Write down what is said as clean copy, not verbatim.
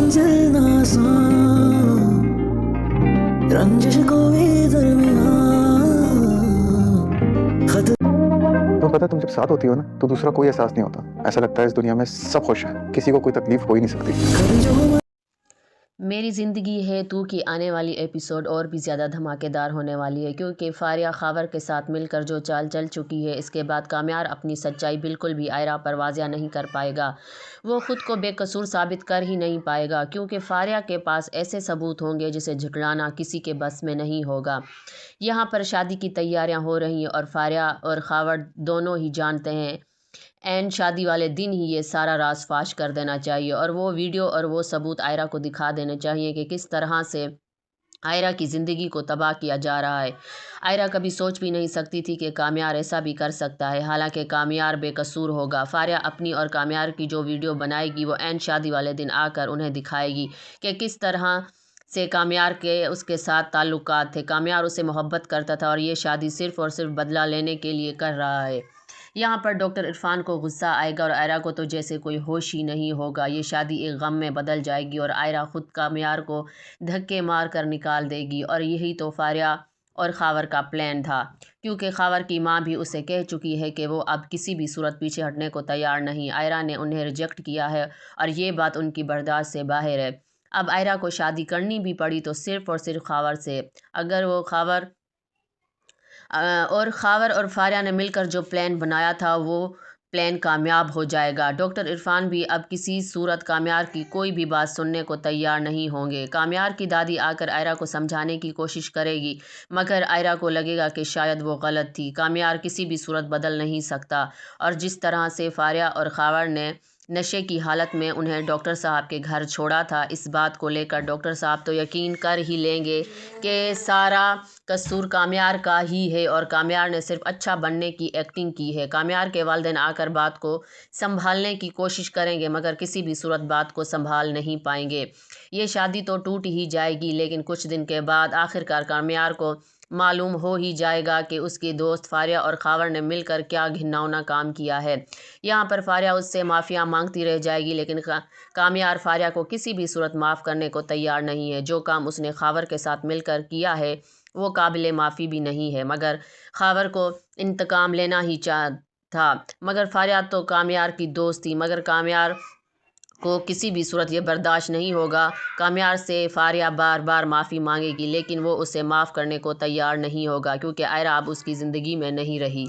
जलना सा रंजिश को भी दरमियां खत। तो पता है तुम जब साथ होती हो ना तो दूसरा कोई एहसास नहीं होता, ऐसा लगता है इस दुनिया में सब खुश है, किसी को कोई तकलीफ हो ही नहीं सकती। मेरी ज़िंदगी है तू की आने वाली एपिसोड और भी ज़्यादा धमाकेदार होने वाली है, क्योंकि फारिया खावर के साथ मिलकर जो चाल चल चुकी है, इसके बाद काम्यार अपनी सच्चाई बिल्कुल भी आयरा पर वाज़िया नहीं कर पाएगा। वो ख़ुद को बेकसूर साबित कर ही नहीं पाएगा, क्योंकि फारिया के पास ऐसे सबूत होंगे जिसे झुठलाना किसी के बस में नहीं होगा। यहाँ पर शादी की तैयारियाँ हो रही हैं और फारिया और खावर दोनों ही जानते हैं एंड शादी वाले दिन ही ये सारा राज फाश कर देना चाहिए और वो वीडियो और वो सबूत आयरा को दिखा देने चाहिए कि किस तरह से आयरा की ज़िंदगी को तबाह किया जा रहा है। आयरा कभी सोच भी नहीं सकती थी कि काम्यार ऐसा भी कर सकता है, हालांकि काम्यार बेकसूर होगा। फारिया अपनी और काम्यार की जो वीडियो बनाएगी वो एंड शादी वाले दिन आकर उन्हें दिखाएगी कि किस तरह से काम्यार के उसके साथ ताल्लुकात थे। काम्यार उसे मोहब्बत करता था और ये शादी सिर्फ़ और सिर्फ बदला लेने के लिए कर रहा है। यहाँ पर डॉक्टर इरफान को गुस्सा आएगा और आयरा को तो जैसे कोई होश ही नहीं होगा। ये शादी एक गम में बदल जाएगी और आयरा खुद काम्यार को धक्के मार कर निकाल देगी। और यही तो फारिया और खावर का प्लान था, क्योंकि खावर की माँ भी उसे कह चुकी है कि वो अब किसी भी सूरत पीछे हटने को तैयार नहीं। आयरा ने उन्हें रिजेक्ट किया है और ये बात उनकी बर्दाश्त से बाहर है। अब आयरा को शादी करनी भी पड़ी तो सिर्फ़ और सिर्फ खावर से। अगर वो खावर और फारिया ने मिलकर जो प्लान बनाया था वो प्लान कामयाब हो जाएगा। डॉक्टर इरफान भी अब किसी सूरत काम्यार की कोई भी बात सुनने को तैयार नहीं होंगे। काम्यार की दादी आकर आयरा को समझाने की कोशिश करेगी, मगर आयरा को लगेगा कि शायद वो गलत थी। काम्यार किसी भी सूरत बदल नहीं सकता। और जिस तरह से फारिया और खावर ने नशे की हालत में उन्हें डॉक्टर साहब के घर छोड़ा था, इस बात को लेकर डॉक्टर साहब तो यकीन कर ही लेंगे कि सारा कसूर काम्यार का ही है और काम्यार ने सिर्फ अच्छा बनने की एक्टिंग की है। काम्यार के वालिदैन आकर बात को संभालने की कोशिश करेंगे, मगर किसी भी सूरत बात को संभाल नहीं पाएंगे। ये शादी तो टूट ही जाएगी, लेकिन कुछ दिन के बाद आखिरकार काम्यार को मालूम हो ही जाएगा कि उसकी दोस्त फारिया और खावर ने मिलकर क्या घिनौना काम किया है। यहाँ पर फारिया उससे माफ़िया मांगती रह जाएगी, लेकिन काम्यार फारिया को किसी भी सूरत माफ़ करने को तैयार नहीं है। जो काम उसने खावर के साथ मिलकर किया है वो काबिल माफ़ी भी नहीं है, मगर खावर को इंतकाम लेना ही था। मगर फारिया तो काम्यार की दोस्त थी, मगर काम्यार को किसी भी सूरत ये बर्दाश्त नहीं होगा। काम्यार से फारिया बार बार माफ़ी मांगेगी, लेकिन वो उसे माफ़ करने को तैयार नहीं होगा, क्योंकि आयरा अब उसकी ज़िंदगी में नहीं रही।